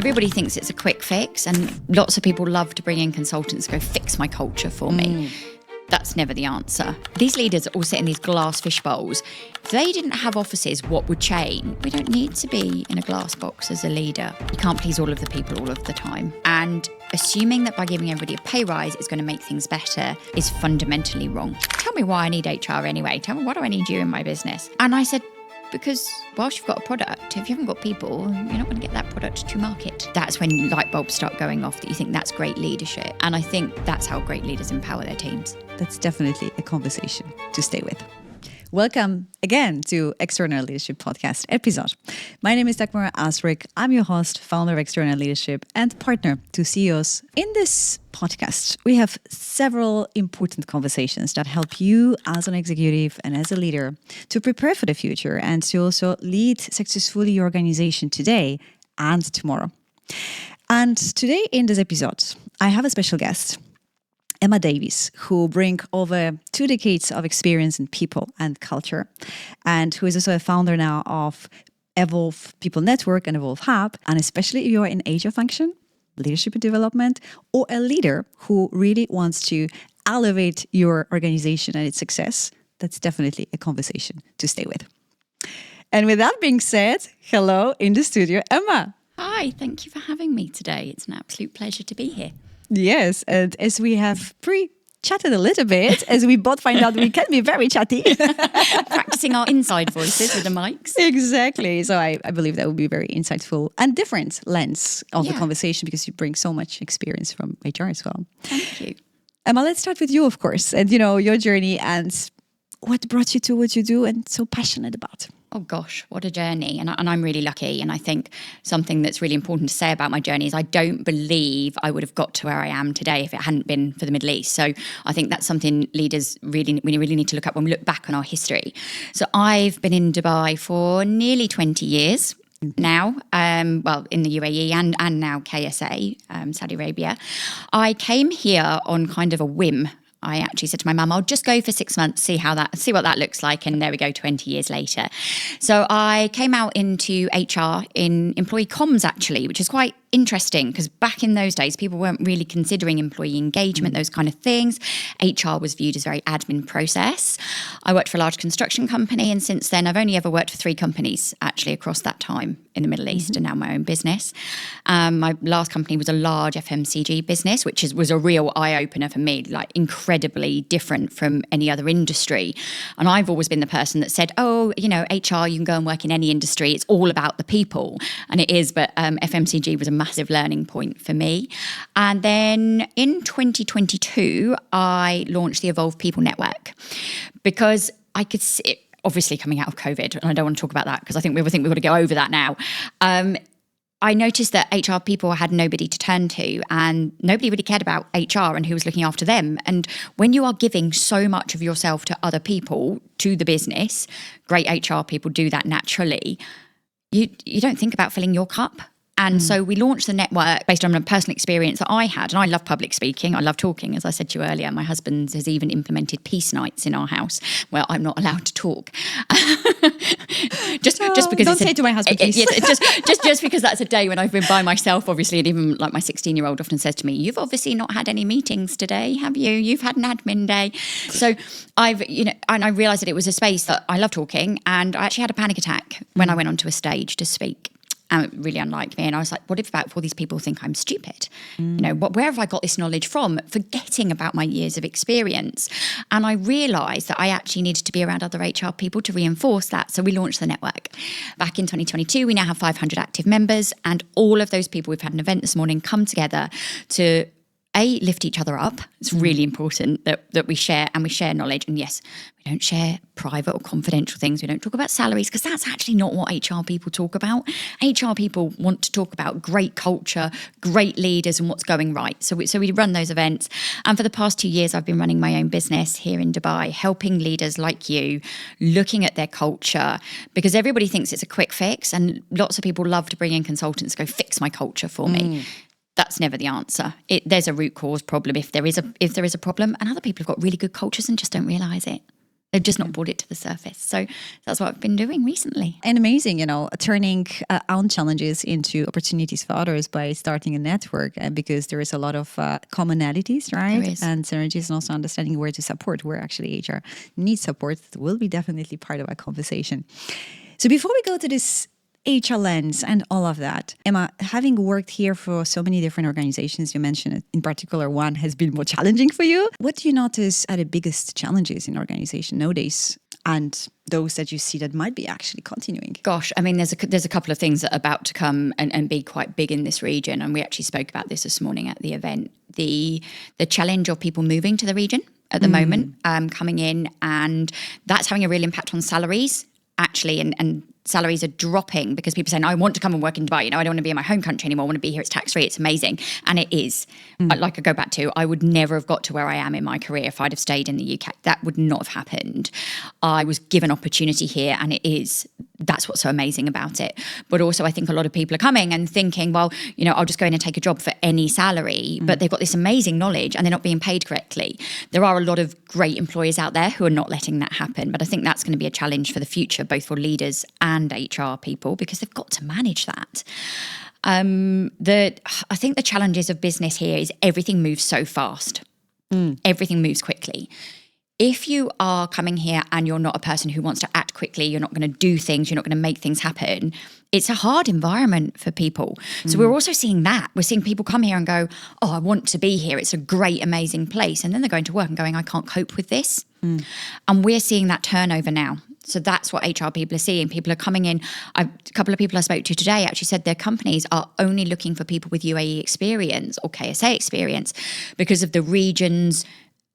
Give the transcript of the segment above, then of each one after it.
Everybody thinks it's a quick fix, and lots of people love to bring in consultants to go fix my culture for me. That's never the answer. These leaders all sit in these glass fish bowls. If they didn't have offices, what would change? We don't need to be in a glass box as a leader. You can't please all of the people all of the time. And assuming that by giving everybody a pay rise is going to make things better is fundamentally wrong. Tell me why I need HR anyway. Tell me, why do I need you in my business? And I said, because whilst you've got a product, if you haven't got people, you're not going to get that product to market. That's when light bulbs start going off, that you think that's great leadership. And I think that's how great leaders empower their teams. That's definitely a conversation to stay with. Welcome again to Extraordinary Leadership Podcast episode. My name is Dagmar Asrick. I'm your host, founder of Extraordinary Leadership and partner to CEOs. In this podcast, we have several important conversations that help you as an executive and as a leader to prepare for the future and to also lead successfully your organization today and tomorrow. And today in this episode, I have a special guest, Emma Davies, who brings over 2 decades of experience in people and culture, and who is also a founder now of Evolve People Network and Evolve Hub. And especially if you are in HR function, leadership and development, or a leader who really wants to elevate your organization and its success, that's definitely a conversation to stay with. And with that being said, hello in the studio, Emma. Hi, thank you for having me today. It's an absolute pleasure to be here. Yes, and as we have pre-chatted a little bit, as we both find out we can be very chatty. Practicing our inside voices with the mics. Exactly. So I believe that would be a very insightful and different lens of the conversation, because you bring so much experience from HR as well. Thank you. Emma, let's start with you, of course, and your journey and what brought you to what you do and so passionate about. Oh gosh, what a journey. And I'm really lucky. And I think something that's really important to say about my journey is I don't believe I would have got to where I am today if it hadn't been for the Middle East. So I think that's something leaders we really need to look at when we look back on our history. So I've been in Dubai for nearly 20 years now, in the UAE and now KSA, Saudi Arabia. I came here on kind of a whim. I actually said to my mum, I'll just go for 6 months, see what that looks like. And there we go, 20 years later. So I came out into HR in employee comms, actually, which is quite interesting because back in those days, people weren't really considering employee engagement, those kind of things. HR was viewed as very admin process. I worked for a large construction company, and since then I've only ever worked for 3 companies actually across that time in the Middle East, and now my own business. My last company was a large FMCG business, which was a real eye-opener for me, like incredibly different from any other industry. And I've always been the person that said, HR, you can go and work in any industry. It's all about the people. And it is, but FMCG was a massive learning point for me. And then in 2022, I launched the Evolve People Network because I could see, obviously coming out of COVID, and I don't want to talk about that because I think we've got to go over that now. I noticed that HR people had nobody to turn to, and nobody really cared about HR and who was looking after them. And when you are giving so much of yourself to other people, to the business, great HR people do that naturally, you don't think about filling your cup. And so we launched the network based on a personal experience that I had. And I love public speaking. I love talking. As I said to you earlier, my husband has even implemented peace nights in our house where I'm not allowed to talk. just because don't say to my husband, please. just because that's a day when I've been by myself, obviously. And even like my 16-year-old often says to me, you've obviously not had any meetings today, have you? You've had an admin day. So and I realised that it was a space that I love talking. And I actually had a panic attack when I went onto a stage to speak. Really unlike me. And I was like, what if about all these people think I'm stupid? Where have I got this knowledge from? Forgetting about my years of experience. And I realised that I actually needed to be around other HR people to reinforce that. So we launched the network. Back in 2022, we now have 500 active members. And all of those people, we've had an event this morning, come together to lift each other up. It's really important that we share knowledge. And yes, we don't share private or confidential things. We don't talk about salaries because that's actually not what HR people talk about. HR people want to talk about great culture, great leaders and what's going right. So we run those events. And for the past 2 years, I've been running my own business here in Dubai, helping leaders like you, looking at their culture, because everybody thinks it's a quick fix. And lots of people love to bring in consultants to go fix my culture for me. That's never the answer. There's a root cause problem if there is a problem, and other people have got really good cultures and just don't realise it. They've just not brought it to the surface. So that's what I've been doing recently. And amazing, turning own challenges into opportunities for others by starting a network, because there is a lot of commonalities, right? There is. And synergies, and also understanding where to support, where actually HR needs support, will be definitely part of our conversation. So before we go to this HR lens and all of that, Emma, having worked here for so many different organizations, you mentioned it, in particular one has been more challenging for you. What do you notice are the biggest challenges in organization nowadays, and those that you see that might be actually continuing? Gosh, I mean, there's a couple of things that are about to come and be quite big in this region, and we actually spoke about this morning at the event. The challenge of people moving to the region at the moment, coming in, and that's having a real impact on salaries, actually, and salaries are dropping because people are saying, I want to come and work in Dubai. I don't want to be in my home country anymore. I want to be here. It's tax-free. It's amazing. And it is. Like I go back to, I would never have got to where I am in my career if I'd have stayed in the UK. That would not have happened. I was given opportunity here, and it is. That's what's so amazing about it. But also I think a lot of people are coming and thinking, well, I'll just go in and take a job for any salary, but they've got this amazing knowledge and they're not being paid correctly. There are a lot of great employers out there who are not letting that happen. But I think that's going to be a challenge for the future, both for leaders and HR people, because they've got to manage that. I think the challenges of business here is everything moves so fast. Everything moves quickly. If you are coming here and you're not a person who wants to act quickly, you're not going to do things, you're not going to make things happen, it's a hard environment for people. So we're also seeing that. We're seeing people come here and go, oh, I want to be here. It's a great, amazing place. And then they're going to work and going, I can't cope with this. And we're seeing that turnover now. So that's what HR people are seeing. People are coming in. A couple of people I spoke to today actually said their companies are only looking for people with UAE experience or KSA experience because of the region's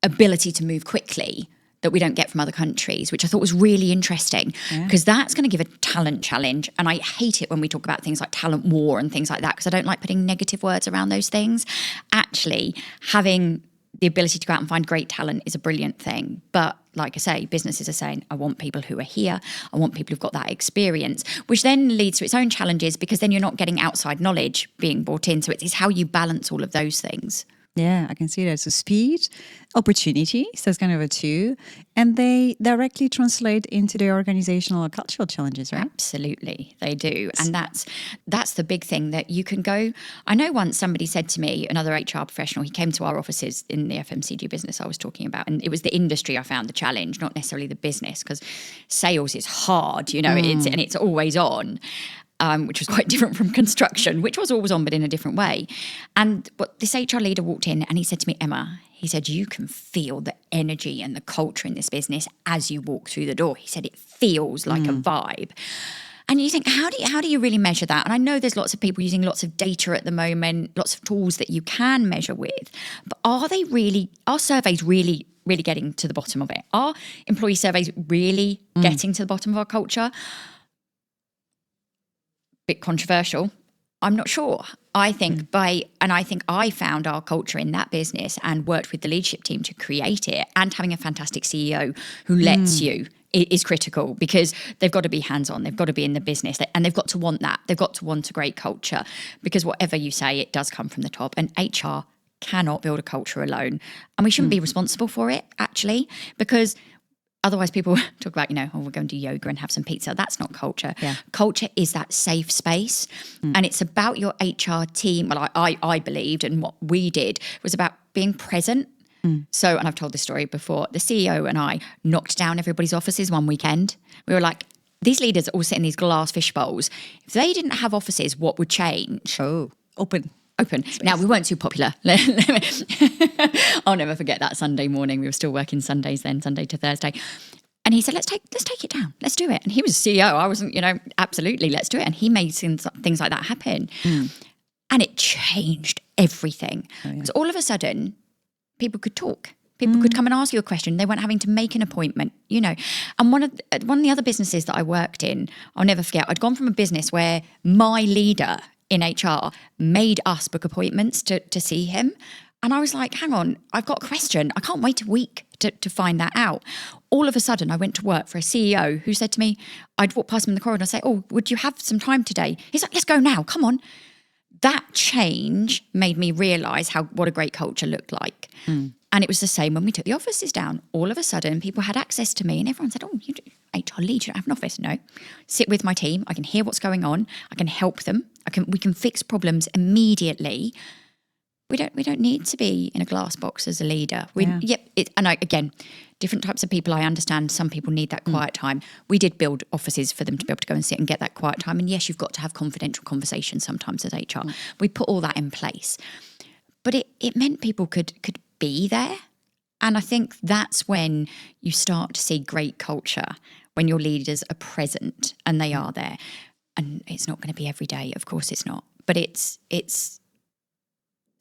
ability to move quickly that we don't get from other countries, which I thought was really interesting because that's going to give a talent challenge. And I hate it when we talk about things like talent war and things like that because I don't like putting negative words around those things. Actually, having the ability to go out and find great talent is a brilliant thing. But like I say, businesses are saying, I want people who are here. I want people who've got that experience, which then leads to its own challenges because then you're not getting outside knowledge being brought in. So it's how you balance all of those things. Yeah, I can see that. So speed, opportunity, so that's kind of a two. And they directly translate into their organizational or cultural challenges, right? Absolutely, they do. And that's the big thing that you can go. I know once somebody said to me, another HR professional, he came to our offices in the FMCG business I was talking about. And it was the industry I found the challenge, not necessarily the business, because sales is hard, it's always on. Which was quite different from construction, which was always on, but in a different way. And but this HR leader walked in and he said to me, Emma, he said, you can feel the energy and the culture in this business as you walk through the door. He said, it feels like a vibe. And you think, how do you really measure that? And I know there's lots of people using lots of data at the moment, lots of tools that you can measure with, but are surveys really getting to the bottom of it? Are employee surveys really getting to the bottom of our culture? Bit controversial. I'm not sure. I think I found our culture in that business and worked with the leadership team to create it, and having a fantastic CEO who lets you is critical because they've got to be hands-on. They've got to be in the business and they've got to want that. They've got to want a great culture because whatever you say, it does come from the top, and HR cannot build a culture alone. And we shouldn't be responsible for it actually, because otherwise people talk about, we're going to do yoga and have some pizza. That's not culture. Yeah. Culture is that safe space. And it's about your HR team. Well, I believed, and what we did was about being present. So, and I've told this story before, the CEO and I knocked down everybody's offices one weekend. We were like, these leaders all sit in these glass fish bowls. If they didn't have offices, what would change? Oh, open. Space. Now, we weren't too popular. I'll never forget that Sunday morning. We were still working Sundays then, Sunday to Thursday. And he said, let's take it down. Let's do it. And he was CEO. I wasn't, absolutely, let's do it. And he made things like that happen. And it changed everything. Because all of a sudden, people could talk. People could come and ask you a question. They weren't having to make an appointment, And one of the other businesses that I worked in, I'll never forget, I'd gone from a business where my leader in HR made us book appointments to see him. And I was like, hang on, I've got a question. I can't wait a week to find that out. All of a sudden, I went to work for a CEO who said to me, I'd walk past him in the corridor and I'd say, oh, would you have some time today? He's like, let's go now, come on. That change made me realise what a great culture looked like. And it was the same when we took the offices down. All of a sudden, people had access to me and everyone said, oh, you do HR lead, you don't have an office. No, sit with my team. I can hear what's going on. I can help them. We can fix problems immediately. We don't need to be in a glass box as a leader. Again, different types of people, I understand some people need that quiet time. We did build offices for them to be able to go and sit and get that quiet time. And yes, you've got to have confidential conversations sometimes as HR. We put all that in place. But it meant people could be there. And I think that's when you start to see great culture, when your leaders are present and they are there. And it's not going to be every day, of course it's not. But it's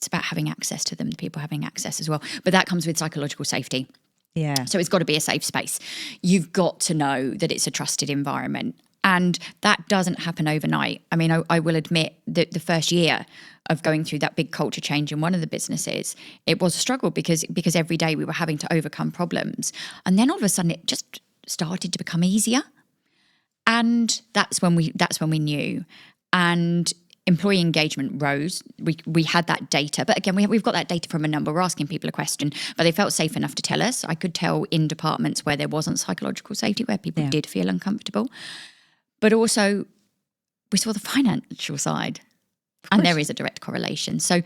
about having access to them, the people having access as well. But that comes with psychological safety. Yeah. So it's got to be a safe space. You've got to know that it's a trusted environment. And that doesn't happen overnight. I mean, I will admit that the first year of going through that big culture change in one of the businesses, it was a struggle because every day we were having to overcome problems. And then all of a sudden it just started to become easier. And that's when we knew. And employee engagement rose. We had that data. But again, we've got that data from a number. We're asking people a question, but they felt safe enough to tell us. I could tell in departments where there wasn't psychological safety, where people did feel uncomfortable. But also, we saw the financial side. And there is a direct correlation. So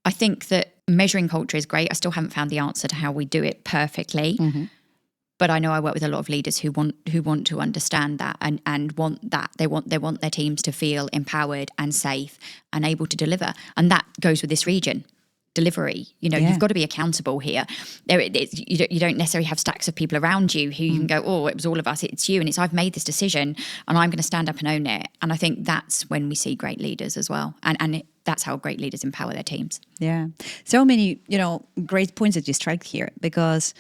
I think that measuring culture is great. I still haven't found the answer to how we do it perfectly. Mm-hmm. But I know I work with a lot of leaders who want to understand that and want that. They want their teams to feel empowered and safe and able to deliver. And that goes with this region. Delivery. You've got to be accountable here. You don't necessarily have stacks of people around you who you can go, oh, it was all of us, it's you, and it's I've made this decision and I'm going to stand up and own it. And I think that's when we see great leaders as well. And that's how great leaders empower their teams. Yeah. So many, great points that you strike here, because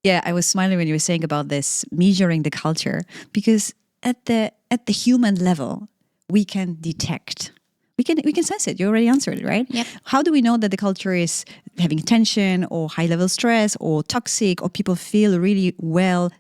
I was smiling when you were saying about this measuring the culture, because at the human level, we can detect. We can sense it. You already answered it, right? Yep. How do we know that the culture is having tension or high level stress or toxic, or people feel really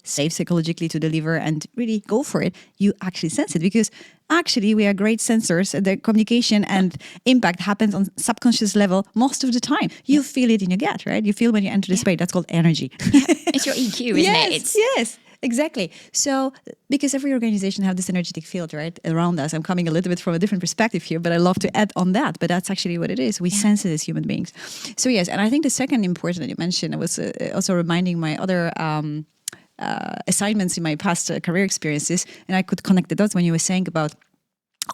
safe psychologically to deliver and really go for it? You actually sense it, because actually we are great sensors. The communication and impact happens on subconscious level most of the time. You feel it in your gut, right? You feel when you enter the space. That's called energy. It's your EQ, isn't it? Yes. Exactly. So, because every organization have this energetic field, right, around us. I'm coming a little bit from a different perspective here, but I love to add on that. But that's actually what it is. We sense it as human beings. So yes, and I think the second important that you mentioned, I was also reminding my other assignments in my past career experiences, and I could connect the dots when you were saying about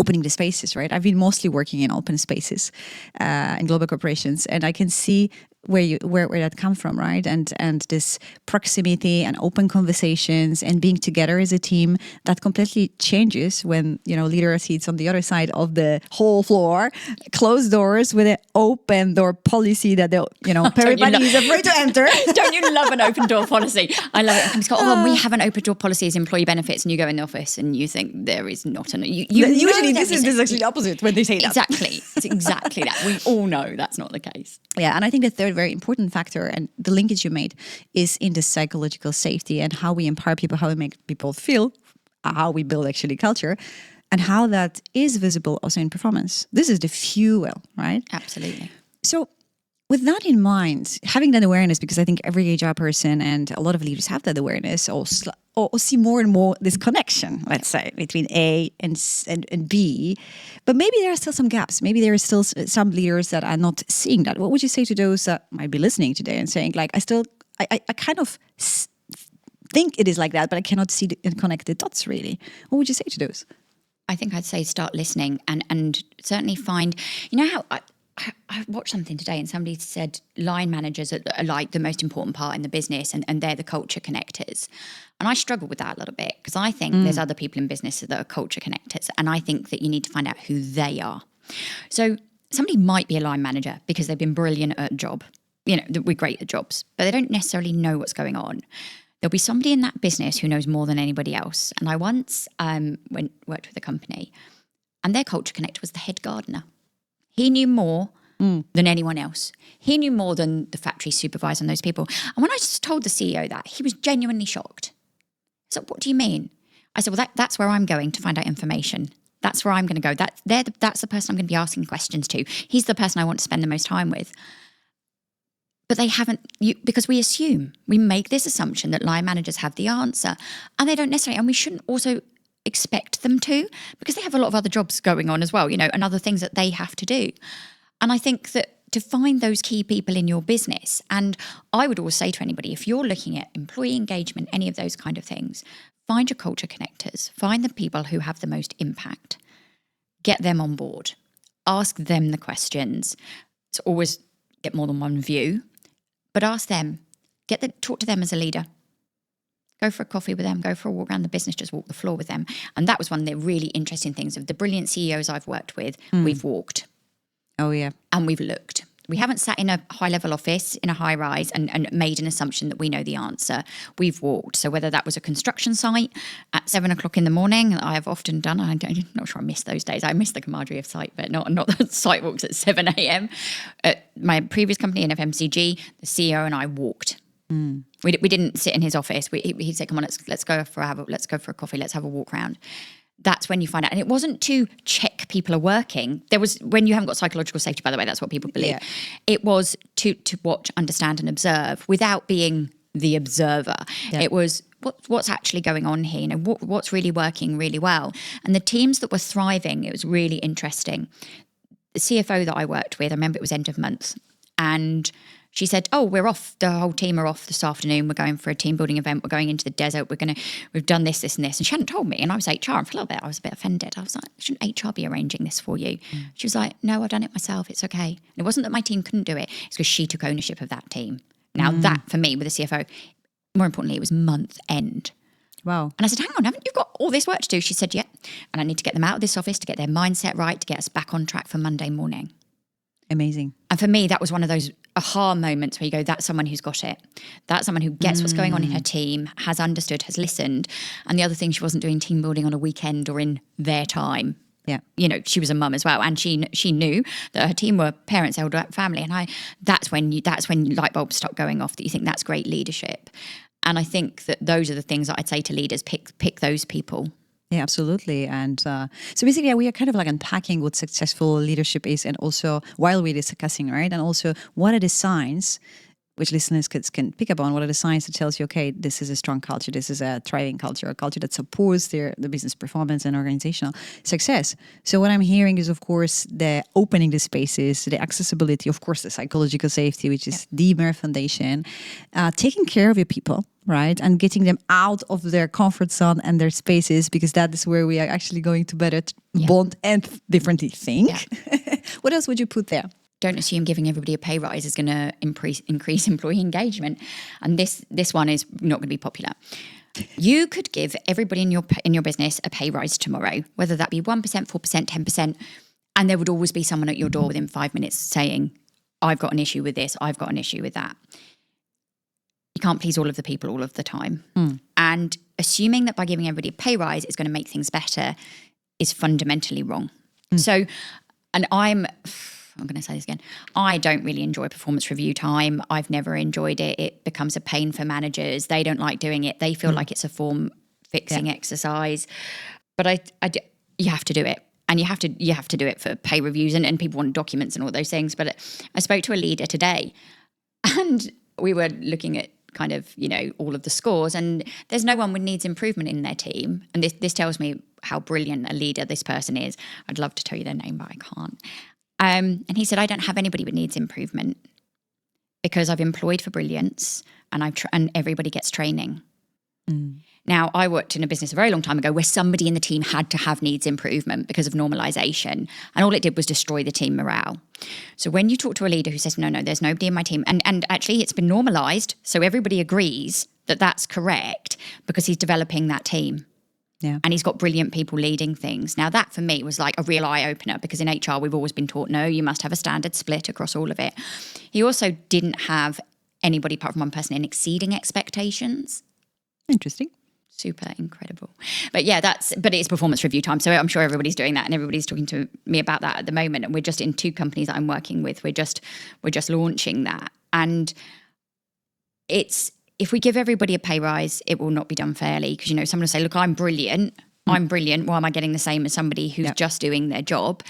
opening the spaces, right? I've been mostly working in open spaces in global corporations, and I can see where that comes from, right? And this proximity and open conversations and being together as a team, that completely changes when leader sits on the other side of the whole floor, closed doors with an open door policy that everybody is afraid to enter. Don't you love an open door policy? I love it. It's got, we have an open door policy as employee benefits, and you go in the office and you think there is not an. Usually this is actually the opposite when they say that. Exactly, it's exactly that. We all know that's not the case. Yeah, and I think the third very important factor, and the linkage you made, is in the psychological safety and how we empower people, how we make people feel, how we build actually culture, and how that is visible also in performance. This is the fuel, right? Absolutely. So with that in mind, having that awareness, because I think every HR person and a lot of leaders have that awareness, or see more and more this connection, let's say, between A and B. But maybe there are still some gaps. Maybe there are still some leaders that are not seeing that. What would you say to those that might be listening today and saying, like, I kind of think it is like that, but I cannot see and connect the dots really? What would you say to those? I think I'd say start listening and certainly find, how I watched something today and somebody said line managers are like the most important part in the business and they're the culture connectors. And I struggle with that a little bit, because I think there's other people in business that are culture connectors, and I think that you need to find out who they are. So somebody might be a line manager because they've been brilliant at a job. We're great at jobs, but they don't necessarily know what's going on. There'll be somebody in that business who knows more than anybody else. And I once worked with a company, and their culture connector was the head gardener. He knew more than anyone else. He knew more than the factory supervisor and those people. And when I just told the CEO that, he was genuinely shocked. So what do you mean? I said, well, that's where I'm going to find out information. That's where I'm going to go. That's the person I'm going to be asking questions to. He's the person I want to spend the most time with. But they haven't, because we make this assumption that line managers have the answer, and they don't necessarily, and we shouldn't also expect them to, because they have a lot of other jobs going on as well, and other things that they have to do. And I think that to find those key people in your business, and I would always say to anybody, if you're looking at employee engagement, any of those kind of things, find your culture connectors, find the people who have the most impact, get them on board, ask them the questions. It's always get more than one view, but ask them, talk to them as a leader. Go for a coffee with them, go for a walk around the business, just walk the floor with them. And that was one of the really interesting things of the brilliant CEOs I've worked with. We've walked. Oh, yeah. And we've looked. We haven't sat in a high-level office in a high-rise and made an assumption that we know the answer. We've walked. So whether that was a construction site at 7 o'clock in the morning, I have often done, I'm not sure I miss those days. I miss the camaraderie of site, but not the site walks at 7 a.m. At my previous company in FMCG, the CEO and I walked. We didn't sit in his office. He said, "Come on, let's go for a coffee. Let's have a walk around." That's when you find out. And it wasn't to check people are working. There was, when you haven't got psychological safety, by the way, that's what people believe. Yeah. It was to watch, understand and observe without being the observer. Yeah. It was what's actually going on here, what's really working really well. And the teams that were thriving, it was really interesting. The CFO that I worked with, I remember it was end of month, and she said, "Oh, we're off. The whole team are off this afternoon. We're going for a team building event. We're going into the desert. We've done this, this, and this." And she hadn't told me. And I was HR. And for a little bit, I was a bit offended. I was like, "Shouldn't HR be arranging this for you?" She was like, "No, I've done it myself. It's okay." And it wasn't that my team couldn't do it. It's because she took ownership of that team. Now that, for me, with the CFO, more importantly, it was month end. Wow. And I said, "Hang on, haven't you got all this work to do?" She said, "Yeah. And I need to get them out of this office to get their mindset right, to get us back on track for Monday morning." Amazing. And for me, that was one of those aha moments where you go, that's someone who's got it. That's someone who gets what's going on in her team, has understood, has listened. And the other thing, she wasn't doing team building on a weekend or in their time. Yeah. She was a mum as well. And she knew that her team were parents, elder family. And that's when light bulbs stop going off, that you think that's great leadership. And I think that those are the things that I'd say to leaders, pick those people. Yeah, absolutely. And so basically, we are kind of like unpacking what successful leadership is, and also while we're discussing, right? And also what are the signs which listeners can pick up on? What are the signs that tells you, okay, this is a strong culture, this is a thriving culture, a culture that supports the business performance and organizational success. So what I'm hearing is, of course, the opening the spaces, the accessibility, of course, the psychological safety, which is the mere foundation, taking care of your people, right? And getting them out of their comfort zone and their spaces, because that is where we are actually going to better bond and differently think. Yeah. What else would you put there? Don't assume giving everybody a pay rise is going to increase employee engagement. And this one is not going to be popular. You could give everybody in your business a pay rise tomorrow, whether that be 1%, 4%, 10%, and there would always be someone at your door within 5 minutes saying, "I've got an issue with this, I've got an issue with that." You can't please all of the people all of the time. And assuming that by giving everybody a pay rise is going to make things better is fundamentally wrong. So, and I'm going to say this again, I don't really enjoy performance review time. I've never enjoyed it. It becomes a pain for managers. They don't like doing it. They feel like it's a form fixing exercise. But you have to do it. And you have to do it for pay reviews and people want documents and all those things. But I spoke to a leader today and we were looking at kind of, all of the scores, and there's no one with needs improvement in their team. And this tells me how brilliant a leader this person is. I'd love to tell you their name, but I can't. And he said, "I don't have anybody with needs improvement because I've employed for brilliance and everybody gets training." Now, I worked in a business a very long time ago where somebody in the team had to have needs improvement because of normalization. And all it did was destroy the team morale. So when you talk to a leader who says, no, there's nobody in my team, and actually it's been normalized, so everybody agrees that that's correct because he's developing that team. Yeah. And he's got brilliant people leading things. Now, that for me was like a real eye-opener, because in HR, we've always been taught, no, you must have a standard split across all of it. He also didn't have anybody apart from one person in exceeding expectations. Interesting. Super incredible. But yeah, but it's performance review time. So I'm sure everybody's doing that and everybody's talking to me about that at the moment. And we're just in 2 companies that I'm working with. We're just launching that. And if we give everybody a pay rise, it will not be done fairly, because, someone will say, look, I'm brilliant. Why am I getting the same as somebody who's just doing their job?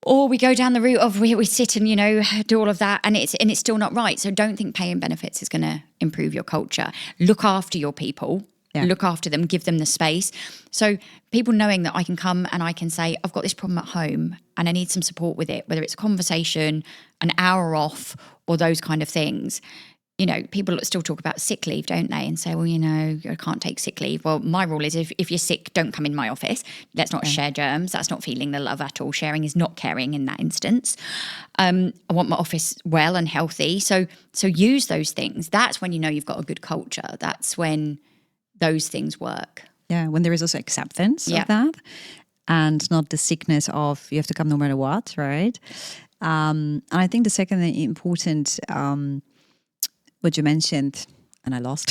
Or we go down the route of we sit and, do all of that and it's still not right. So don't think paying benefits is going to improve your culture. Look after your people. Yeah. Look after them, give them the space. So people knowing that I can come and I can say, I've got this problem at home and I need some support with it, whether it's a conversation, an hour off, or those kind of things. People still talk about sick leave, don't they? And say, well, I can't take sick leave. Well, my rule is if you're sick, don't come in my office. Let's not share germs. That's not feeling the love at all. Sharing is not caring in that instance. I want my office well and healthy. So use those things. That's when you've got a good culture. That's when those things work. Yeah, when there is also acceptance of that and not the sickness of you have to come no matter what, right? And I think the second important what you mentioned, and I lost.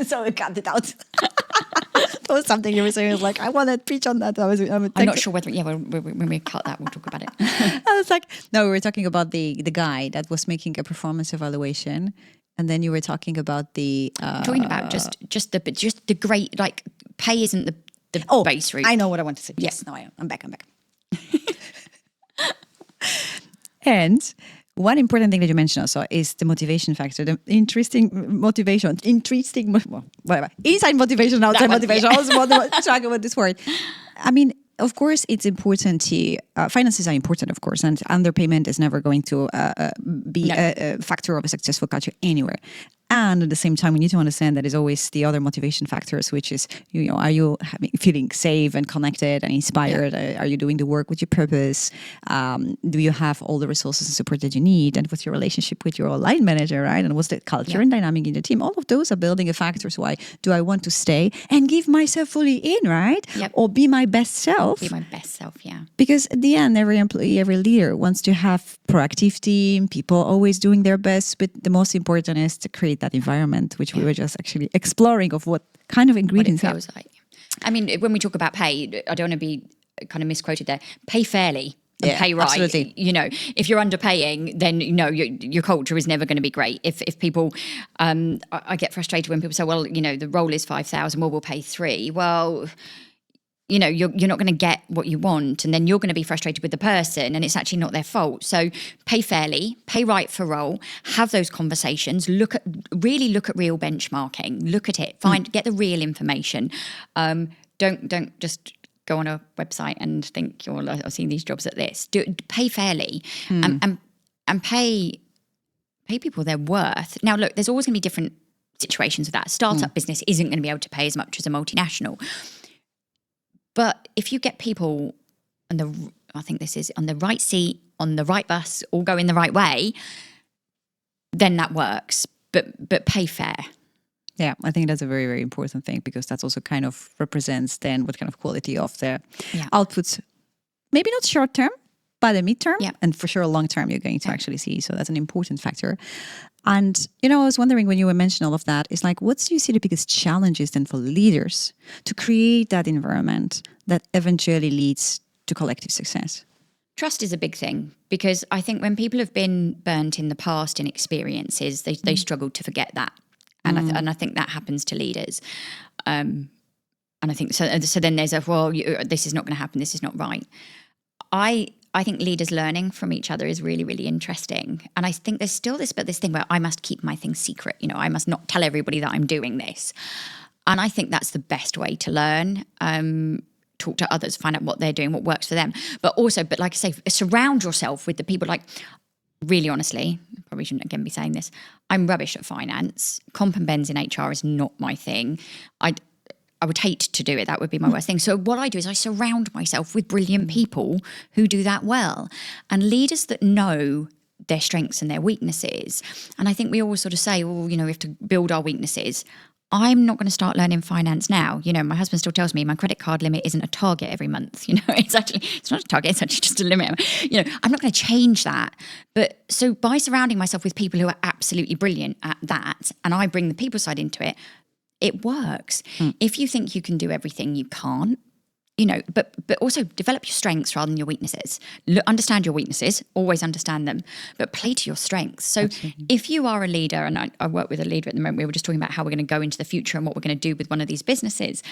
So I cut it out. That was something you were saying. I was like, I want to preach on that. I'm not sure whether, when we cut that, we'll talk about it. I was like, no, we were talking about the guy that was making a performance evaluation. And then you were talking about talking about just the great, like, pay isn't the base route. I know what I want to say. Yes, no, I'm back. And one important thing that you mentioned also is the motivation factor, the inside motivation, outside motivation. I also want to talk about this word. I mean, of course, it's important to, finances are important, of course, and underpayment is never going to be a factor of a successful culture anywhere. And at the same time, we need to understand that there's always the other motivation factors, which is, are you feeling safe and connected and inspired? Yeah. Are you doing the work with your purpose? Do you have all the resources and support that you need? And what's your relationship with your line manager, right? And what's the culture and dynamic in the team? All of those are building a factors. Why do I want to stay and give myself fully in, right? Yep. Or be my best self? Be my best self, yeah. Because at the end, every employee, every leader wants to have proactive team, people always doing their best. But the most important is to create that environment, which we were just actually exploring of what kind of ingredients what it feels like. I mean, when we talk about pay, I don't want to be kind of misquoted there. Pay fairly and pay right. Absolutely. If you're underpaying, then your culture is never going to be great. If people, I get frustrated when people say, well, the role is 5,000, well, we'll pay 3. Well, you're not going to get what you want, and then you're going to be frustrated with the person, and it's actually not their fault. So pay fairly, pay right for role, have those conversations, look at real benchmarking, look at it, get the real information. Don't just go on a website and think, I've seen these jobs at this. Pay fairly and pay people their worth. Now, look, there's always going to be different situations with that. A startup business isn't going to be able to pay as much as a multinational. But if you get people I think this is on the right seat, on the right bus, all going the right way, then that works. But pay fair. Yeah, I think that's a very, very important thing, because that's also kind of represents then what kind of quality of the outputs, maybe not short term, but the midterm, and for sure long term you're going to actually see. So that's an important factor. And, I was wondering when you were mentioning all of that, it's like, what do you see the biggest challenges then for leaders to create that environment that eventually leads to collective success? Trust is a big thing, because I think when people have been burnt in the past in experiences, they struggle to forget that. And I think that happens to leaders. And I think, so then there's this is not going to happen, this is not right. I think leaders learning from each other is really, really interesting. And I think there's still this thing where I must keep my things secret. I must not tell everybody that I'm doing this. And I think that's the best way to learn. Talk to others, find out what they're doing, what works for them. But like I say, surround yourself with the people, like, really honestly, I probably shouldn't again be saying this, I'm rubbish at finance. Comp and bends in HR is not my thing. I would hate to do it. That would be my worst thing. So what I do is I surround myself with brilliant people who do that well, and leaders that know their strengths and their weaknesses. And I think we always sort of say, we have to build our weaknesses. I'm not going to start learning finance now. My husband still tells me my credit card limit isn't a target every month. It's not a target. It's actually just a limit. I'm not going to change that. But so by surrounding myself with people who are absolutely brilliant at that, and I bring the people side into it, it works. If you think you can do everything, you can't. But also develop your strengths rather than your weaknesses. Understand your weaknesses, always understand them, but play to your strengths. So if you are a leader, and I work with a leader at the moment, we were just talking about how we're going to go into the future and what we're going to do with one of these businesses.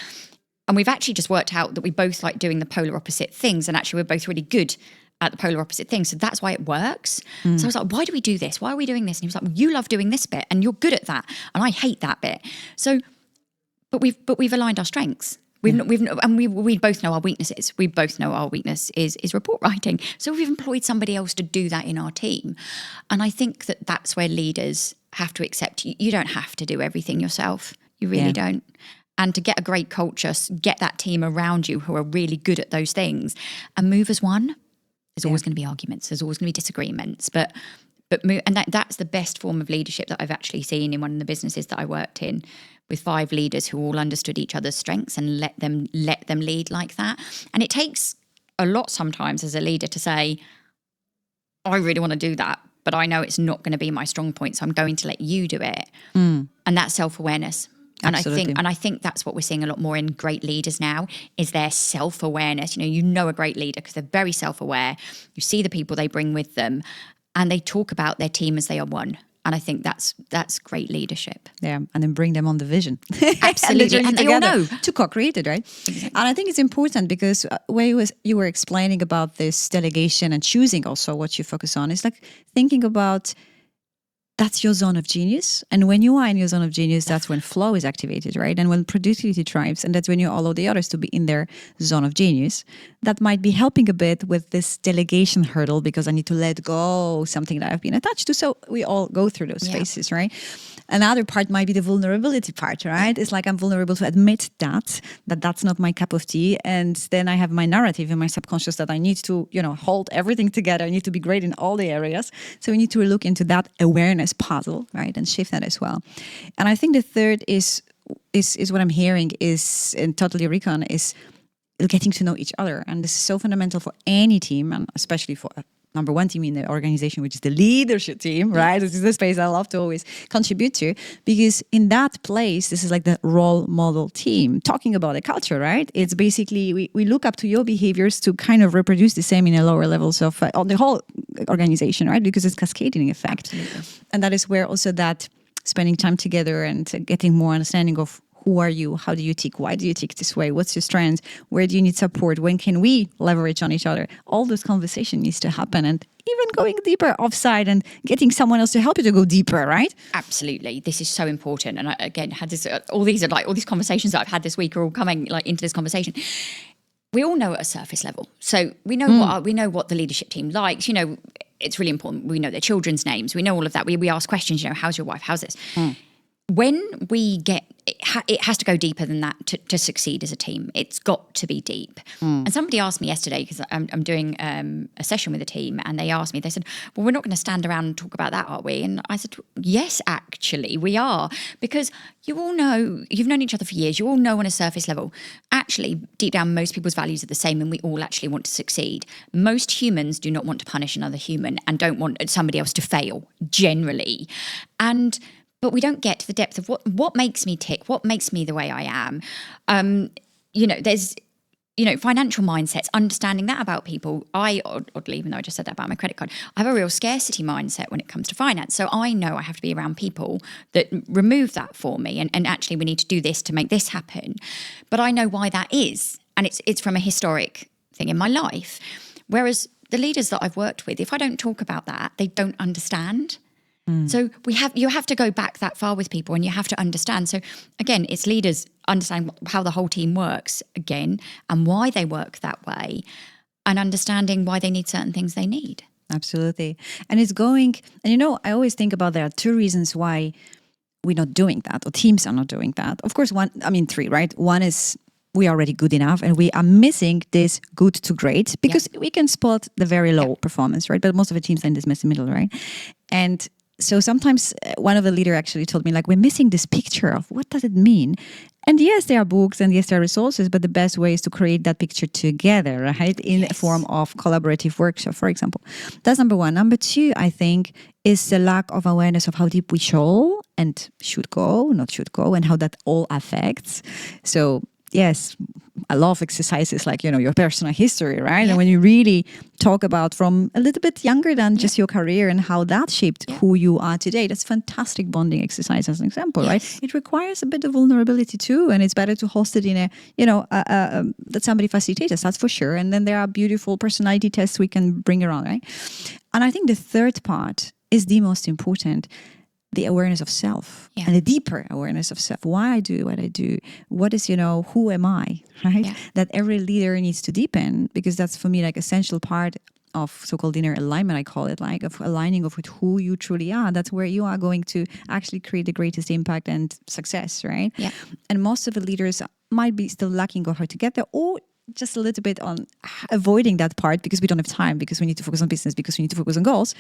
And we've actually just worked out that we both like doing the polar opposite things, and actually we're both really good at the polar opposite thing. So that's why it works. So I was like, why do we do this? Why are we doing this? And he was like, well, you love doing this bit and you're good at that. And I hate that bit. So, but we've aligned our strengths. We both know our weaknesses. We both know our weakness is report writing. So we've employed somebody else to do that in our team. And I think that's where leaders have to accept you don't have to do everything yourself. You really don't. And to get a great culture, get that team around you who are really good at those things and move as one. There's always going to be arguments. There's always going to be disagreements. But move, and that's the best form of leadership that I've actually seen in one of the businesses that I worked in, with 5 leaders who all understood each other's strengths and let them lead like that. And it takes a lot sometimes as a leader to say, I really want to do that, but I know it's not going to be my strong point, so I'm going to let you do it. And that's self-awareness. And I think that's what we're seeing a lot more in great leaders now is their self-awareness. You know a great leader because they're very self-aware. You see the people they bring with them and they talk about their team as they are one. And I think that's great leadership. Yeah, and then bring them on the vision. Absolutely, and they all know. To co-create it, right? Exactly. And I think it's important because you were explaining about this delegation and choosing also what you focus on. It's like thinking about that's your zone of genius. And when you are in your zone of genius, that's when flow is activated, right? And when productivity thrives, and that's when you allow the others to be in their zone of genius. That might be helping a bit with this delegation hurdle because I need to let go something that I've been attached to. So we all go through those phases, right? Another part might be the vulnerability part, right? It's like I'm vulnerable to admit that's not my cup of tea. And then I have my narrative in my subconscious that I need to, hold everything together. I need to be great in all the areas. So we need to look into that awareness puzzle, right? And shift that as well. And I think the third is what I'm hearing is, and totally recon, is getting to know each other. And this is so fundamental for any team, and especially for number one team in the organization, which is the leadership team, right? This is the space I love to always contribute to, because in that place, this is like the role model team talking about the culture, right? It's basically, we look up to your behaviors to kind of reproduce the same in a lower levels of on the whole organization, right? Because it's cascading effect. Absolutely. And that is where also that spending time together and getting more understanding of who are you? How do you tick? Why do you tick this way? What's your strengths? Where do you need support? When can we leverage on each other? All this conversation needs to happen, and even going deeper offside and getting someone else to help you to go deeper, right? Absolutely. This is so important. And I, again, had this, all these conversations that I've had this week are all coming into this conversation. We all know at a surface level. So we know what the leadership team likes. It's really important. We know their children's names. We know all of that. We ask questions, how's your wife? How's this? When we get, it has to go deeper than that to succeed as a team. It's got to be deep. And somebody asked me yesterday, because I'm doing a session with a team, and they asked me, they said, well, we're not going to stand around and talk about that, are we? And I said, yes, actually, we are. Because you all know, you've known each other for years, you all know on a surface level, actually, deep down, most people's values are the same, and we all actually want to succeed. Most humans do not want to punish another human and don't want somebody else to fail, generally. But we don't get to the depth of what makes me tick, what makes me the way I am. There's, financial mindsets, understanding that about people. I, oddly, even though I just said that about my credit card, I have a real scarcity mindset when it comes to finance. So I know I have to be around people that remove that for me. And actually, we need to do this to make this happen. But I know why that is. And it's from a historic thing in my life. Whereas the leaders that I've worked with, if I don't talk about that, they don't understand. So you have to go back that far with people, and you have to understand. So again, it's leaders understanding how the whole team works again and why they work that way, and understanding why they need certain things they need. Absolutely. And it's going, and I always think about there are 2 reasons why we're not doing that, or teams are not doing that. Of course, 3, right? One is we are already good enough, and we are missing this good to great, because we can spot the very low performance, right? But most of the teams are in this messy middle, right? And so sometimes one of the leaders actually told me, we're missing this picture of what does it mean? And yes, there are books and yes, there are resources, but the best way is to create that picture together, right? In a form of collaborative workshop, for example. That's number 1. Number 2, I think, is the lack of awareness of how deep we should go, and how that all affects. So yes, I love exercises like, your personal history, right? Yeah. And when you really talk about from a little bit younger than just your career and how that shaped who you are today, that's fantastic bonding exercise as an example, right? It requires a bit of vulnerability too, and it's better to host it in that somebody facilitates us, that's for sure. And then there are beautiful personality tests we can bring around, right? And I think the third part is the most important, the awareness of self and the deeper awareness of self. Why I do what I do. What is, who am I, right? Yeah. That every leader needs to deepen, because that's for me like essential part of so-called inner alignment, I call it, like of aligning with who you truly are. That's where you are going to actually create the greatest impact and success, right? Yeah. And most of the leaders might be still lacking on how to get there, or just a little bit on avoiding that part because we don't have time, because we need to focus on business, because we need to focus on goals,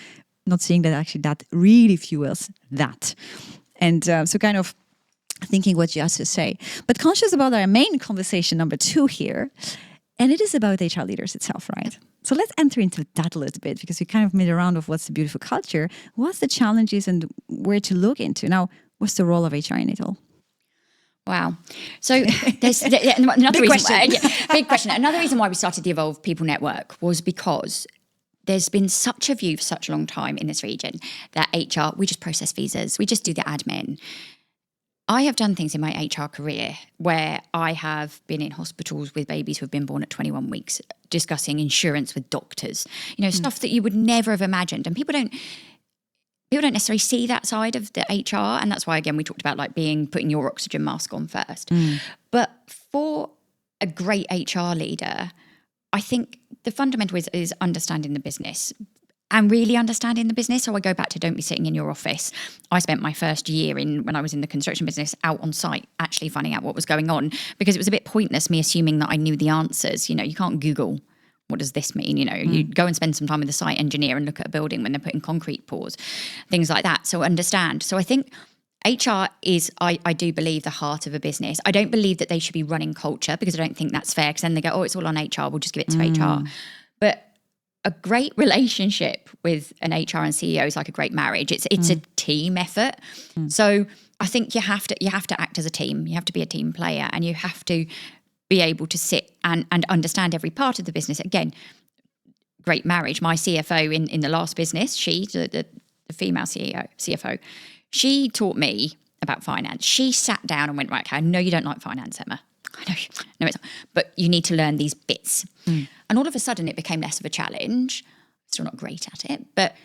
not seeing that actually that really fuels that. And so kind of thinking what you have to say, but conscious about our main conversation number 2 here, and it is about HR leaders itself, right? So let's enter into that a little bit, because we kind of made a round of what's the beautiful culture, what's the challenges and where to look into. Now, what's the role of HR in it all? Wow. So there's another Big reason. question. Big question. Another reason why we started the Evolve People Network was because there's been such a view for such a long time in this region that HR, we just process visas, we just do the admin. I have done things in my HR career where I have been in hospitals with babies who have been born at 21 weeks, discussing insurance with doctors, stuff that you would never have imagined. And people don't necessarily see that side of the HR. And that's why, again, we talked about like putting your oxygen mask on first. But for a great HR leader, I think the fundamental is understanding the business and really understanding the business. So I go back to don't be sitting in your office. I spent my first year when I was in the construction business out on site, actually finding out what was going on, because it was a bit pointless me assuming that I knew the answers. You can't Google, what does this mean? You go and spend some time with the site engineer and look at a building when they're putting concrete pours, things like that. So understand. So I think HR is, I do believe, the heart of a business. I don't believe that they should be running culture, because I don't think that's fair, because then they go, oh, it's all on HR, we'll just give it to HR. But a great relationship with an HR and CEO is like a great marriage. It's a team effort. So I think you have to act as a team. You have to be a team player, and you have to be able to sit and understand every part of the business. Again, great marriage. My CFO in the last business, the female CFO, she taught me about finance. She sat down and went, right, okay, I know you don't like finance, Emma. I know it's not, but you need to learn these bits. And all of a sudden it became less of a challenge. Still not great at it, but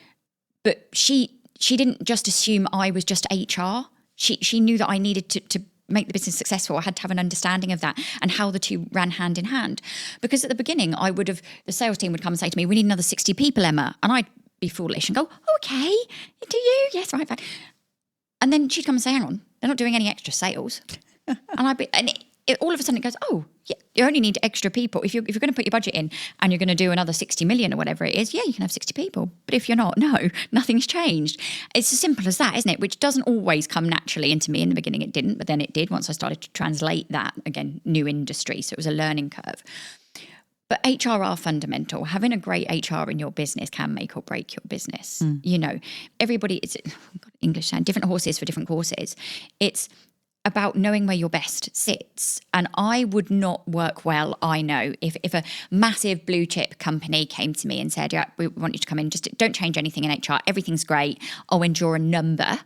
she didn't just assume I was just HR. She knew that I needed to make the business successful. I had to have an understanding of that and how the two ran hand in hand. Because at the beginning, the sales team would come and say to me, we need another 60 people, Emma. And I'd be foolish and go, okay, do you? Yes, right, fine. And then she'd come and say, hang on, they're not doing any extra sales. All of a sudden it goes, oh, yeah, you only need extra people. If you're going to put your budget in and you're going to do another 60 million or whatever it is, yeah, you can have 60 people. But if you're not, no, nothing's changed. It's as simple as that, isn't it? Which doesn't always come naturally into me. In the beginning it didn't, but then it did once I started to translate that. Again, new industry, so it was a learning curve. But HR are fundamental. Having a great HR in your business can make or break your business. Everybody, it's English saying, different horses for different courses. It's about knowing where your best sits. And I would not work well, I know, if a massive blue chip company came to me and said, yeah, we want you to come in, just don't change anything in HR, everything's great, I'll endure a number.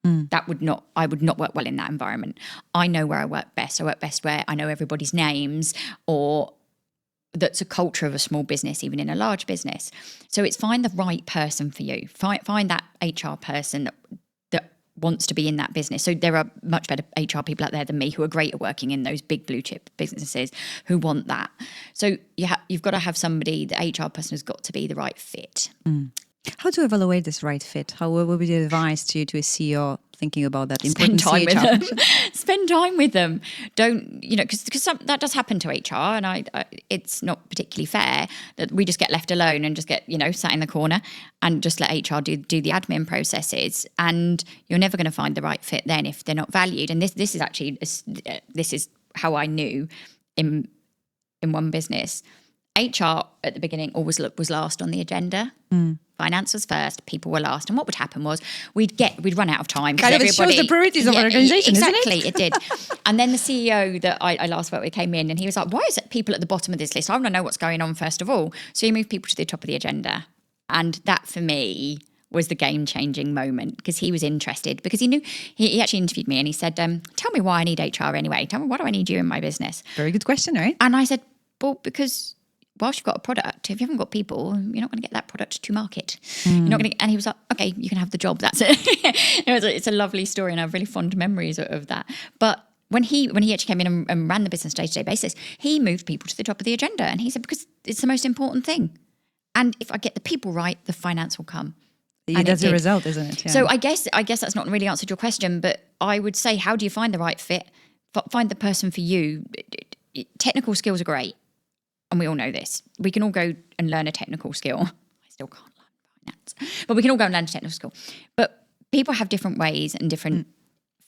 I would not work well in that environment. I know where I work best. I work best where I know everybody's names, or that's a culture of a small business, even in a large business. So it's find the right person for you. Find that HR person that wants to be in that business. So there are much better HR people out there than me who are great at working in those big blue chip businesses who want that. So you've got to have somebody, the HR person has got to be the right fit. How to evaluate this right fit? How would be the advice to a CEO thinking about that? Spend time with them. Spend time with them. Don't, because that does happen to HR, and I it's not particularly fair that we just get left alone and just get, sat in the corner and just let HR do the admin processes. And you're never going to find the right fit then if they're not valued. And this is how I knew in one business. HR at the beginning always was last on the agenda. Finance was first, people were last. And what would happen was we'd run out of time. Kind of it shows the priorities of an organization, exactly, isn't it did. And then the CEO that I last worked with came in and he was like, why is it people at the bottom of this list? I want to know what's going on first of all. So he moved people to the top of the agenda. And that for me was the game-changing moment because he was interested because he knew, he actually interviewed me and he said, tell me why I need HR anyway. Tell me, why do I need you in my business? Very good question, right? And I said, well, because whilst you've got a product, if you haven't got people, you're not going to get that product to market. You're not going to. And he was like, okay, you can have the job. That's it. It's a lovely story, and I have really fond memories of that. But when he actually came in and ran the business day-to-day basis, he moved people to the top of the agenda, and he said because it's the most important thing. And if I get the people right, the finance will come. That's the result, isn't it? Yeah. So I guess that's not really answered your question, but I would say, how do you find the right fit? Find the person for you. Technical skills are great. And we all know this. We can all go and learn a technical skill. I still can't learn finance. But we can all go and learn a technical skill. But people have different ways and different...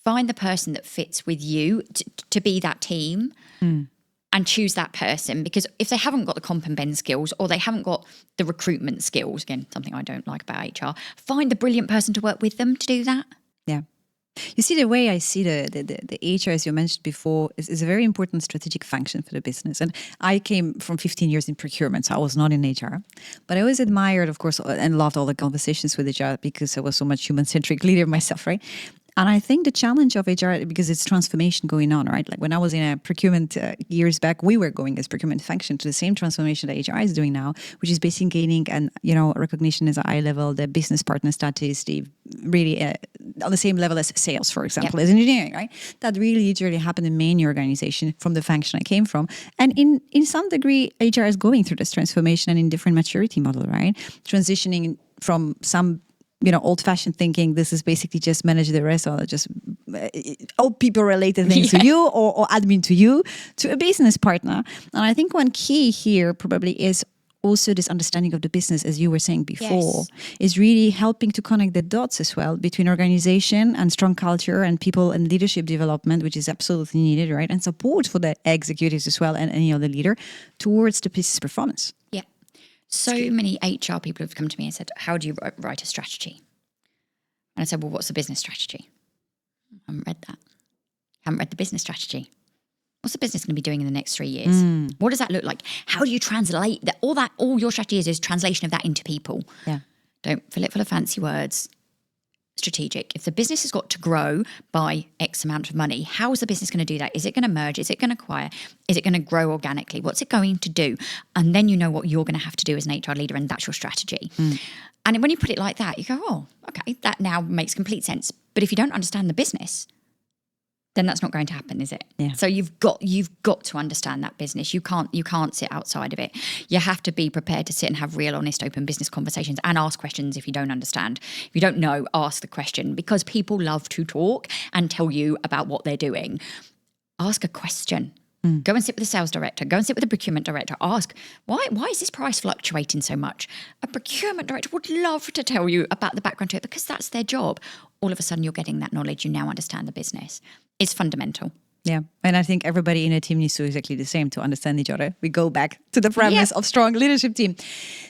Find the person that fits with you to be that team and choose that person. Because if they haven't got the comp and bend skills or they haven't got the recruitment skills, again, something I don't like about HR, find the brilliant person to work with them to do that. Yeah. You see, the way I see the HR, as you mentioned before, is a very important strategic function for the business. And I came from 15 years in procurement, so I was not in HR. But I always admired, of course, and loved all the conversations with HR because I was so much human-centric leader myself, right? And I think the challenge of HR, because it's transformation going on, right? Like when I was in a procurement years back, we were going as procurement function to the same transformation that HR is doing now, which is basically gaining and recognition as a high level, the business partner status, the really on the same level as sales, for example, as engineering, right? That really literally happened in many organizations from the function I came from. And in some degree, HR is going through this transformation and in different maturity model, right? Transitioning from some old-fashioned thinking, this is basically just manage the rest or just all people-related things to you or admin to you, to a business partner. And I think one key here probably is also this understanding of the business, as you were saying before, is really helping to connect the dots as well between organization and strong culture and people and leadership development, which is absolutely needed, right? And support for the executives as well and any other leader towards the business performance. Yeah. So many HR people have come to me and said, how do you write a strategy? And I said, well, what's the business strategy? I haven't read that. Haven't read the business strategy. What's the business going to be doing in the next 3 years? What does that look like? How do you translate that? All your strategy is translation of that into people. Yeah. Don't fill it full of fancy words. Strategic. If the business has got to grow by X amount of money, how is the business going to do that? Is it going to merge? Is it going to acquire? Is it going to grow organically? What's it going to do? And then you know what you're going to have to do as an HR leader, and that's your strategy. And when you put it like that, you go, oh, okay, that now makes complete sense. But if you don't understand the business, then that's not going to happen, is it? Yeah. So you've got to understand that business. You can't sit outside of it. You have to be prepared to sit and have real, honest, open business conversations and ask questions if you don't understand. If you don't know, ask the question, because people love to talk and tell you about what they're doing. Ask a question. Go and sit with the sales director. Go and sit with the procurement director. Ask, why is this price fluctuating so much? A procurement director would love to tell you about the background to it because that's their job. All of a sudden, you're getting that knowledge. You now understand the business. It's fundamental. Yeah. And I think everybody in a team needs to do exactly the same to understand each other. We go back to the premise of strong leadership team.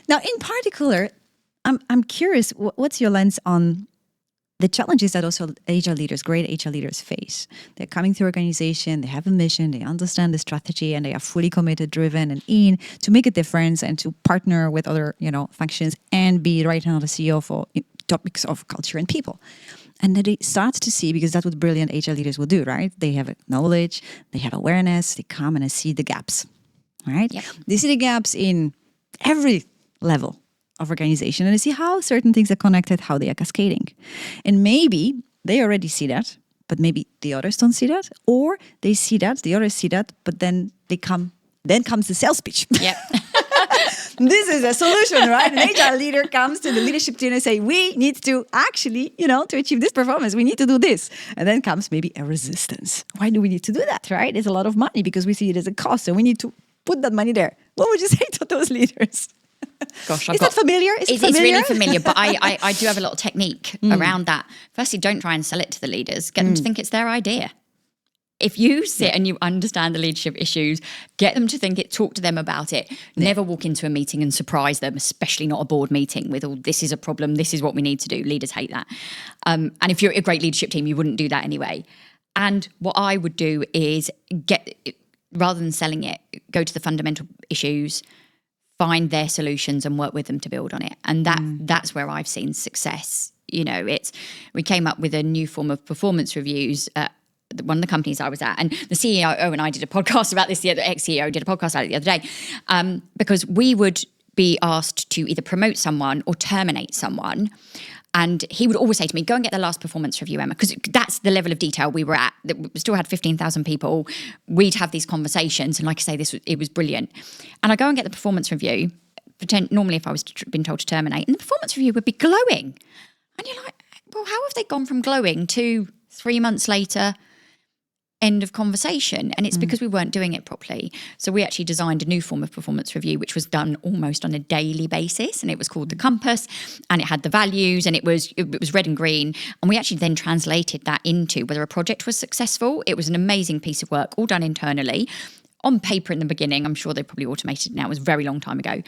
Now, in particular, I'm curious, what's your lens on the challenges that also HR leaders, great HR leaders face? They're coming to organization, they have a mission, they understand the strategy, and they are fully committed, driven, and in to make a difference and to partner with other, functions and be right now the CEO for topics of culture and people. And then they start to see, because that's what brilliant HR leaders will do, right? They have knowledge, they have awareness, they come and they see the gaps, right? Yep. They see the gaps in every level of organization and they see how certain things are connected, how they are cascading. And maybe they already see that, but maybe the others don't see that, or they see that, the others see that, but then then comes the sales pitch. Yep. This is a solution, right? An HR leader comes to the leadership team and say, we need to actually, to achieve this performance, we need to do this. And then comes maybe a resistance. Why do we need to do that, right? It's a lot of money because we see it as a cost and we need to put that money there. What would you say to those leaders? Gosh, is that familiar? It's really familiar, but I do have a lot of technique around that. Firstly, don't try and sell it to the leaders. Get them to think it's their idea. If you sit and you understand the leadership issues, get them to think it, talk to them about it. Never walk into a meeting and surprise them, especially not a board meeting with, this is a problem, this is what we need to do. Leaders hate that. And if you're a great leadership team, you wouldn't do that anyway. And what I would do is rather than selling it, go to the fundamental issues, find their solutions and work with them to build on it. And that's where I've seen success. We came up with a new form of performance reviews at one of the companies I was at, and the CEO and I did a podcast about this. The other ex-CEO did a podcast about it the other day, because we would be asked to either promote someone or terminate someone. And he would always say to me, go and get the last performance review, Emma, because that's the level of detail we were at. We still had 15,000 people. We'd have these conversations. And like I say, it was brilliant. And I go and get the performance review, normally if I was been told to terminate, and the performance review would be glowing. And you're like, well, how have they gone from glowing to 3 months later, end of conversation? And it's because we weren't doing it properly. So we actually designed a new form of performance review, which was done almost on a daily basis, and it was called the Compass, and it had the values, and it was red and green. And we actually then translated that into whether a project was successful. It was an amazing piece of work, all done internally on paper in the beginning. I'm sure they probably automated it now. It was a very long time ago.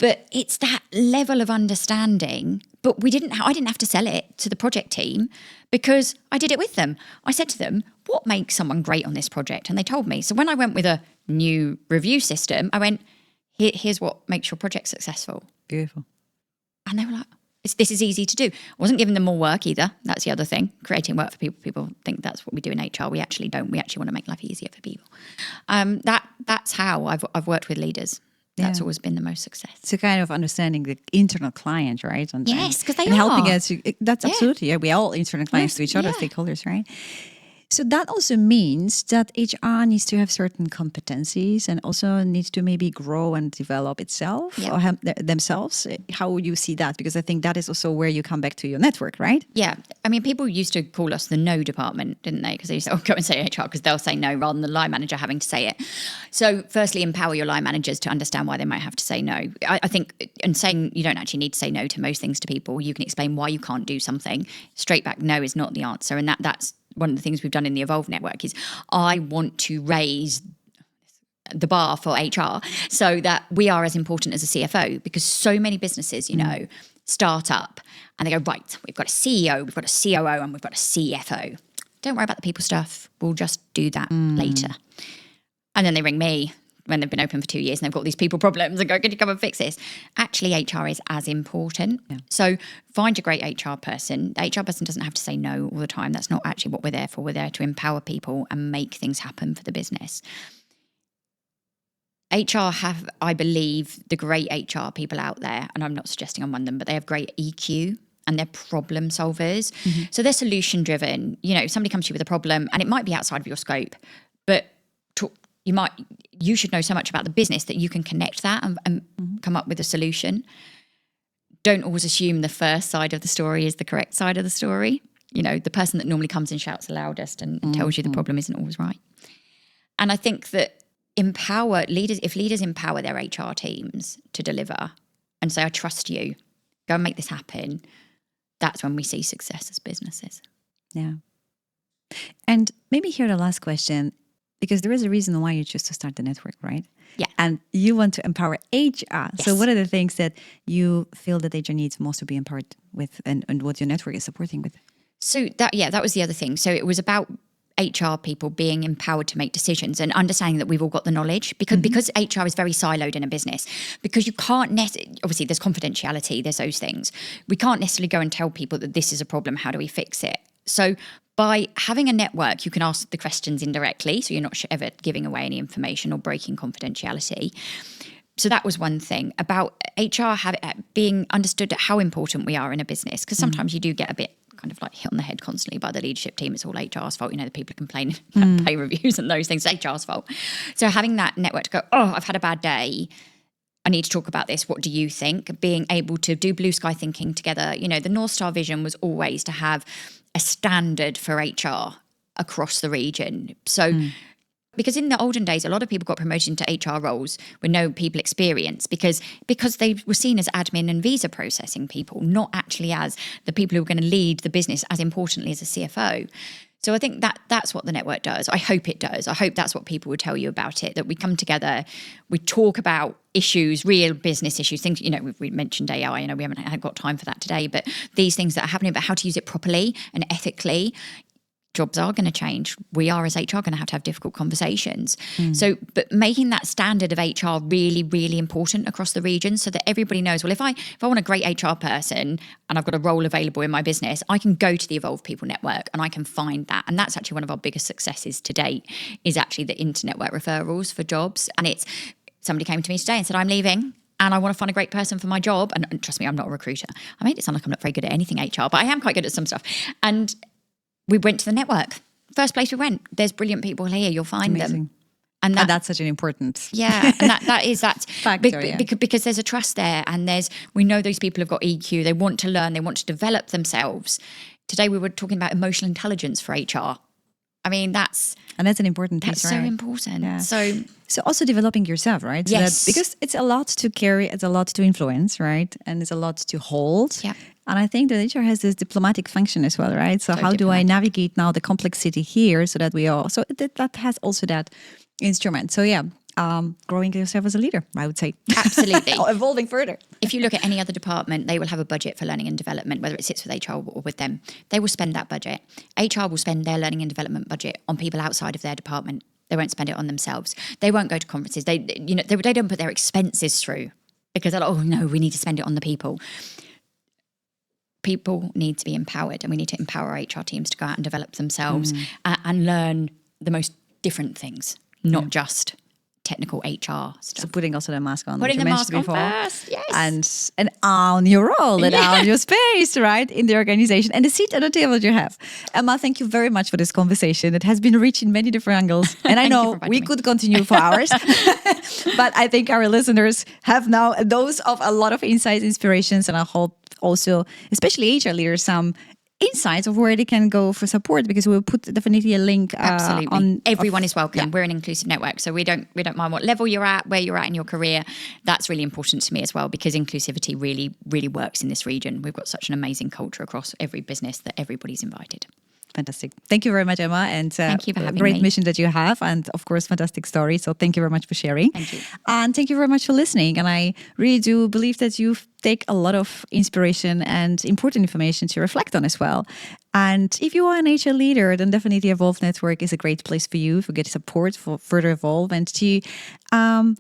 But it's that level of understanding. But I didn't have to sell it to the project team because I did it with them. I said to them, what makes someone great on this project? And they told me. So when I went with a new review system, I went, here's what makes your project successful. Beautiful. And they were like, this is easy to do. I wasn't giving them more work either. That's the other thing. Creating work for people. People think that's what we do in HR. We actually don't. We actually want to make life easier for people. That's how I've worked with leaders. That's always been the most success. So kind of understanding the internal client, right? Yes, because they and are. helping us. That's absolutely, yeah. We all internal clients to each other, stakeholders, right? So that also means that HR needs to have certain competencies and also needs to maybe grow and develop itself or themselves. How would you see that? Because I think that is also where you come back to your network, right? Yeah. I mean, people used to call us the no department, didn't they? Because they used to go and say HR because they'll say no rather than the line manager having to say it. So firstly, empower your line managers to understand why they might have to say no. I think, and saying you don't actually need to say no to most things to people, you can explain why you can't do something. Straight back no is not the answer. And that's one of the things we've done in the Evolve Network is I want to raise the bar for HR so that we are as important as a CFO, because so many businesses, start up and they go, right, we've got a CEO, we've got a COO and we've got a CFO. Don't worry about the people stuff. We'll just do that later. And then they ring me when they've been open for 2 years and they've got these people problems and go, can you come and fix this? Actually, HR is as important. Yeah. So find a great HR person. The HR person doesn't have to say no all the time. That's not actually what we're there for. We're there to empower people and make things happen for the business. HR have, I believe, the great HR people out there, and I'm not suggesting I'm one of them, but they have great EQ and they're problem solvers. Mm-hmm. So they're solution driven. Somebody comes to you with a problem and it might be outside of your scope, but you should know so much about the business that you can connect that and come up with a solution. Don't always assume the first side of the story is the correct side of the story. The person that normally comes and shouts the loudest and tells you the problem isn't always right. And I think that if leaders empower their HR teams to deliver and say, I trust you, go and make this happen, that's when we see success as businesses. Yeah. And maybe here the last question, because there is a reason why you choose to start the network, right? Yeah. And you want to empower HR. Yes. So what are the things that you feel that HR needs most to be empowered with and what your network is supporting with? So that was the other thing. So it was about HR people being empowered to make decisions and understanding that we've all got the knowledge because HR is very siloed in a business, because you can't obviously there's confidentiality, there's those things. We can't necessarily go and tell people that this is a problem, how do we fix it? So by having a network, you can ask the questions indirectly, so you're not ever giving away any information or breaking confidentiality. So that was one thing about HR being understood how important we are in a business, because sometimes you do get a bit kind of like hit on the head constantly by the leadership team. It's all HR's fault. The people are complaining about pay reviews and those things. It's HR's fault. So having that network to go, I've had a bad day, I need to talk about this. What do you think? Being able to do blue sky thinking together. The North Star vision was always to have a standard for HR across the region. So because in the olden days, a lot of people got promoted into HR roles with no people experience because they were seen as admin and visa processing people, not actually as the people who were going to lead the business as importantly as a CFO. So I think that's what the network does. I hope it does. I hope that's what people will tell you about it, that we come together, we talk about issues, real business issues, things, we mentioned AI, we haven't got time for that today, but these things that are happening, but how to use it properly and ethically. Jobs are going to change. We are as HR going to have difficult conversations. So, but making that standard of HR really, really important across the region so that everybody knows, well, if I want a great HR person and I've got a role available in my business, I can go to the Evolve People Network and I can find that. And that's actually one of our biggest successes to date is actually the inter-network referrals for jobs. And it's, somebody came to me today and said, I'm leaving and I want to find a great person for my job. And trust me, I'm not a recruiter. I made it sound like I'm not very good at anything HR, but I am quite good at some stuff. And we went to the network. First place we went. There's brilliant people here. You'll find them. And that's such an important and that is that factor, because there's a trust there, and we know those people have got EQ. They want to learn. They want to develop themselves. Today we were talking about emotional intelligence for HR. I mean, that's an important piece, right? So important. Yeah. So also developing yourself, right? So yes. Because it's a lot to carry, it's a lot to influence, right? And it's a lot to hold. Yeah. And I think that HR has this diplomatic function as well, right? So how do I navigate now the complexity here so that that has also that instrument. So growing yourself as a leader, I would say. Absolutely. Or evolving further. If you look at any other department, they will have a budget for learning and development, whether it sits with HR or with them. They will spend that budget. HR will spend their learning and development budget on people outside of their department. They won't spend it on themselves. They won't go to conferences. They don't put their expenses through because they're like, oh no, we need to spend it on the people. People need to be empowered, and we need to empower our HR teams to go out and develop themselves and learn the most different things, not just technical HR stuff. So putting also the mask on. Putting the mask on first, yes. And on your role and on your space, right, in the organization and the seat at the table that you have. Emma, thank you very much for this conversation. It has been rich in many different angles. And I know we could continue for hours, but I think our listeners have now a dose of a lot of insights, inspirations, and I hope also, especially HR leaders, some insights of where they can go for support, because we'll put definitely a link on. Everyone is welcome. Yeah. We're an inclusive network, so we don't mind what level you're at, where you're at in your career. That's really important to me as well, because inclusivity really, really works in this region. We've got such an amazing culture across every business that everybody's invited. Fantastic. Thank you very much, Emma. And thank you for having great me. Mission that you have. And of course, fantastic story. So thank you very much for sharing. Thank you. And thank you very much for listening. And I really do believe that you take a lot of inspiration and important information to reflect on as well. And if you are an HR leader, then definitely Evolve Network is a great place for you to get support for further evolve and to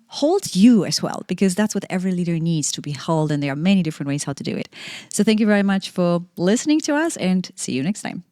hold you as well, because that's what every leader needs, to be held. And there are many different ways how to do it. So thank you very much for listening to us, and see you next time.